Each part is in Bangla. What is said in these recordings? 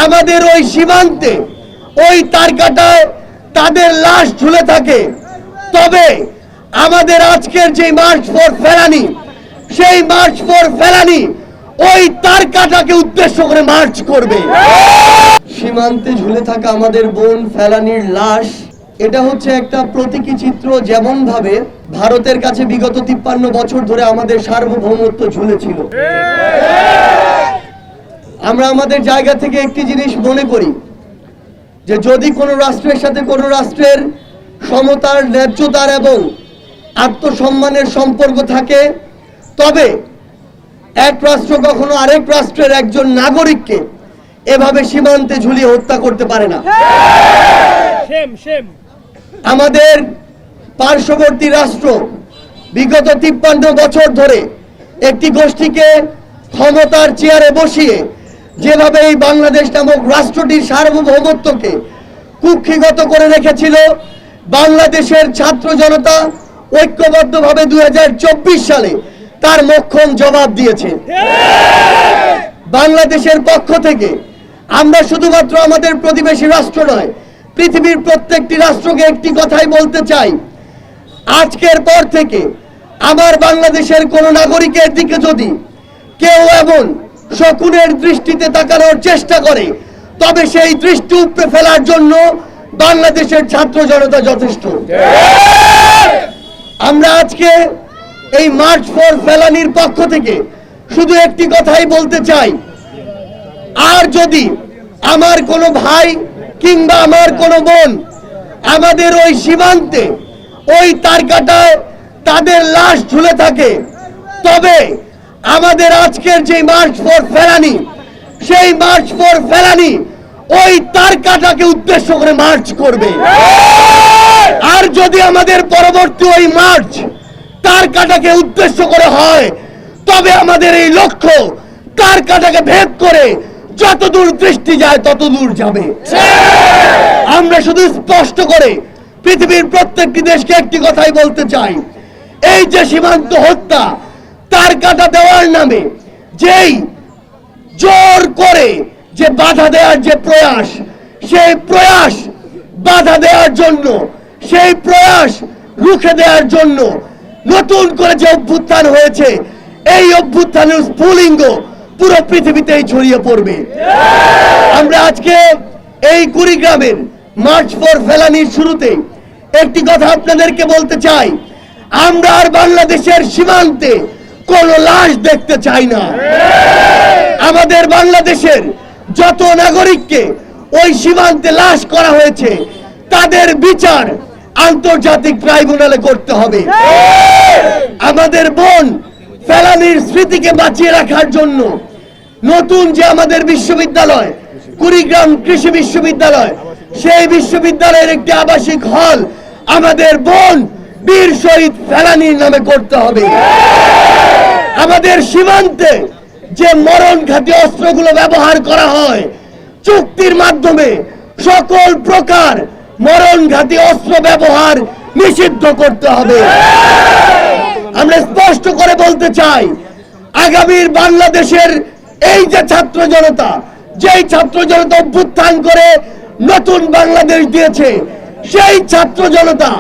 আমাদের ওই সীমান্তে ওই তারকাটায় তাদের লাশ ঝুলে থাকে, তবে আমাদের আজকের যে মার্চ ফর ফেলানি, সেই মার্চ ফর ফেলানি ওই তারকাটাকে উদ্দেশ্য করে মার্চ করবে। সীমান্তে ঝুলে থাকা আমাদের বোন ফেলানির লাশ, এটা হচ্ছে একটা প্রতীকী চিত্র। যেমন ভাবে ভারতের কাছে বিগত 53 বছর ধরে আমাদের সার্বভৌমত্ব ঝুলেছিল, আমরা আমাদের জায়গা থেকে একটি জিনিস মনে করি যে যদি কোনো রাষ্ট্রের সাথে কোনো রাষ্ট্রের সমতার, ন্যায্যতার এবং আত্মসম্মানের সম্পর্ক থাকে, তবে এক রাষ্ট্র কখনো আরেক রাষ্ট্রের একজন নাগরিককে এভাবে সীমান্তে ঝুলিয়ে হত্যা করতে পারে না। আমাদের পার্শ্ববর্তী রাষ্ট্র বিগত 53 বছর ধরে একটি গোষ্ঠীকে ক্ষমতার চেয়ারে বসিয়ে যেভাবে এই বাংলাদেশ নামক রাষ্ট্রটির সার্বভৌমত্বকে কুক্ষিগত করে রেখেছিল, বাংলাদেশের ছাত্র জনতা ঐক্যবদ্ধভাবে 2024 সালে তার মোক্ষম জবাব দিয়েছে। বাংলাদেশের পক্ষ থেকে আমরা শুধুমাত্র আমাদের প্রতিবেশী রাষ্ট্র নয়, পৃথিবীর প্রত্যেকটি রাষ্ট্রকে একটি কথাই বলতে চাই, আজকের পর থেকে আমার বাংলাদেশের কোন নাগরিকের দিকে যদি কেউ এমন শকুনের দৃষ্টিতে তাকানোর চেষ্টা করে, তবে সেই দৃষ্টি উপড়ে ফেলার জন্য বাংলাদেশের ছাত্র জনতা যথেষ্ট। আমরা আজকে এই মার্চ ফর ফেলানির পক্ষ থেকে শুধু একটি কথাই বলতে চাই, আর যদি আমার কোনো ভাই কিংবা আমার কোনো বোন আমাদের ওই সীমান্তে ওই তারকাটায় তাদের লাশ ঝুলে থাকে, তবে আমাদের আজকের যে মার্চ ফর ফেলানি, সেই মার্চ ফর ফেলানি ওই তারকাটাকে উদ্দেশ্য করে মার্চ করবে। আর যদি আমাদের পরবর্তী ওই মার্চ তারকাটাকে উদ্দেশ্য করে হয়, তবে আমাদের এই লক্ষ্য তারকাটাকে ভেদ করে যতদূর দৃষ্টি যায় ততদূর যাবে। আমরা শুধু স্পষ্ট করে পৃথিবীর প্রত্যেকটি দেশকে একটি কথাই বলতে চাই, এই যে সীমান্ত হত্যা, তারকাটা দেওয়ার নামে যেই জোর করে যে বাধা দেওয়ার যে প্রয়াস, সেই প্রয়াস বাধা দেওয়ার জন্য, সেই প্রয়াস রুখে দেওয়ার জন্য নতুন করে যে অভ্যুত্থান হয়েছে, এই অভ্যুত্থানের স্ফুলিঙ্গ পুরো পৃথিবীতেই ছড়িয়ে পড়বে। আমরা আজকে এই কুড়িগ্রামের মার্চ ফর ফেলানির শুরুতে একটি কথা আপনাদেরকে বলতে চাই, আমরা আর বাংলাদেশের সীমান্তে কোন লাশ দেখতে চাই না। আমাদের বাংলাদেশের যত নাগরিককে ওই সীমান্তে লাশ করা হয়েছে, তাদের বিচার আন্তর্জাতিক ট্রাইব্যুনালে করতে হবে। আমাদের বোন ফেলানির স্মৃতিকে বাঁচিয়ে রাখার জন্য নতুন যে আমাদের বিশ্ববিদ্যালয়, কুড়িগ্রাম কৃষি বিশ্ববিদ্যালয়, সেই বিশ্ববিদ্যালয়ের একটি আবাসিক হল আমাদের বোন বীর শহীদ ফেলানির নামে করতে হবে। আমাদের সীমান্তে যে মরণঘাতী অস্ত্রগুলো ব্যবহার করা হয়, চুক্তির মাধ্যমে সকল প্রকার মরণঘাতী অস্ত্র ব্যবহার নিষিদ্ধ করতে হবে। আমরা স্পষ্ট করে বলতে চাই, আগামীর বাংলাদেশের এই যে ছাত্র জনতা, যেই ছাত্র জনতা অভ্যুত্থান করে নতুন বাংলাদেশ দিয়েছে, সেই ছাত্র জনতা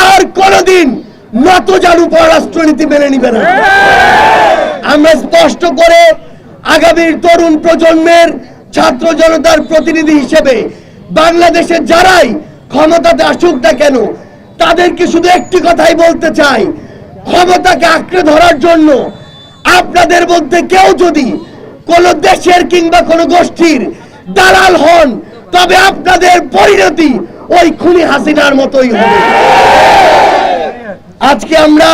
আর কোনদিন নতজানু পররাষ্ট্রনীতি মেনে নিবে না। আমরা স্পষ্ট করে আগামীর তরুণ প্রজন্মের ছাত্র জনতার প্রতিনিধি হিসেবে বাংলাদেশের যারাই ক্ষমতাতে আসুক না কেন, তাদেরকে শুধু একটি কথাই বলতে চাই, ক্ষমতাকে আঁকড়ে ধরার জন্য আপনাদের মধ্যে কেউ যদি কোন দেশের কিংবা কোন গোষ্ঠীর দালাল হন, তবে আপনাদের পরিণতি ওই খুনি হাসিনার মতোই হবে। আজকে আমরা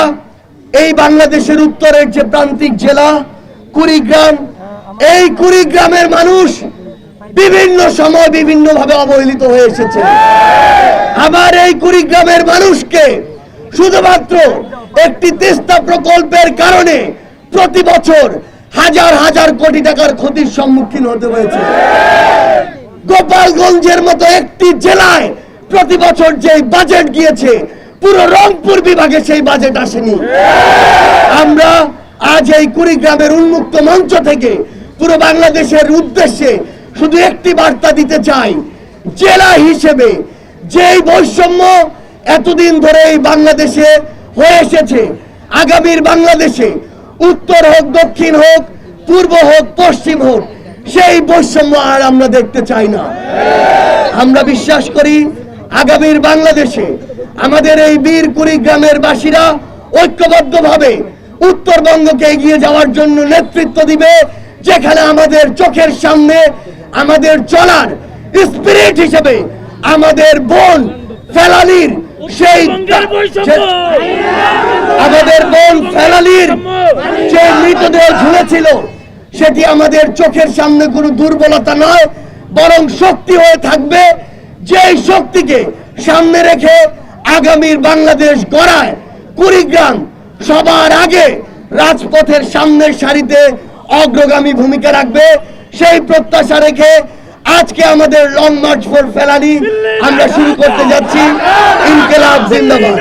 এই বাংলাদেশের উত্তরের যে প্রান্তিক জেলা কুড়িগ্রাম, এই কুড়িগ্রামের মানুষ বিভিন্ন সময় বিভিন্ন ভাবে অবহেলিত হয়ে এসেছে। আবার এই কুড়িগ্রামের মানুষকে শুধুমাত্র একটি তিস্তা প্রকল্পের কারণে প্রতি বছর হাজার হাজার কোটি টাকার ক্ষতির সম্মুখীন হতে হয়েছে। গোপালগঞ্জের মতো একটি জেলায় প্রতি বছর যে বাজেট গিয়েছে, পুরো রংপুর বিভাগে সেই বাজেট আসেনি। আমরা আজ এই কুড়িগ্রামের উন্মুক্ত মঞ্চ থেকে পুরো বাংলাদেশের উদ্দেশ্যে শুধু একটি বার্তা দিতে চাই, জেলা হিসেবে যেই বৈষম্য এতদিন ধরে এই বাংলাদেশে হয়ে এসেছে, আগামীর বাংলাদেশে উত্তর হোক, দক্ষিণ হোক, পূর্ব হোক, পশ্চিম হোক, সেই বৈষম্য আর আমরা দেখতে চাই না। আমরা বিশ্বাস করি আগামীর বাংলাদেশে আমাদের এই বীর কুড়িগ্রামের বাসীরা ঐক্যবদ্ধভাবে উত্তরবঙ্গকে এগিয়ে যাওয়ার জন্য নেতৃত্ব দিবে, যেখানে আমাদের চোখের সামনে আমাদের চলার স্পিরিট হিসেবে আমাদের বোন ফেলানির সেই আমাদের বোন ফেলানির যে মৃতদেহ ঝুলেছিল সেটি আমাদের চোখের সামনে কোনো দুর্বলতা নয়, বরং শক্তি হয়ে থাকবে, যেই শক্তিকে সামনে রেখে আগামীর বাংলাদেশ গড়ায় কুড়িগ্রাম সবার আগে রাজপথের সামনের সারিতে অগ্রগামী ভূমিকা রাখবে। সেই প্রত্যাশা রেখে আজকে আমাদের লং মার্চ ফর ফেলানি আমরা শুরু করতে যাচ্ছি। ইনকিলাব জিন্দাবাদ।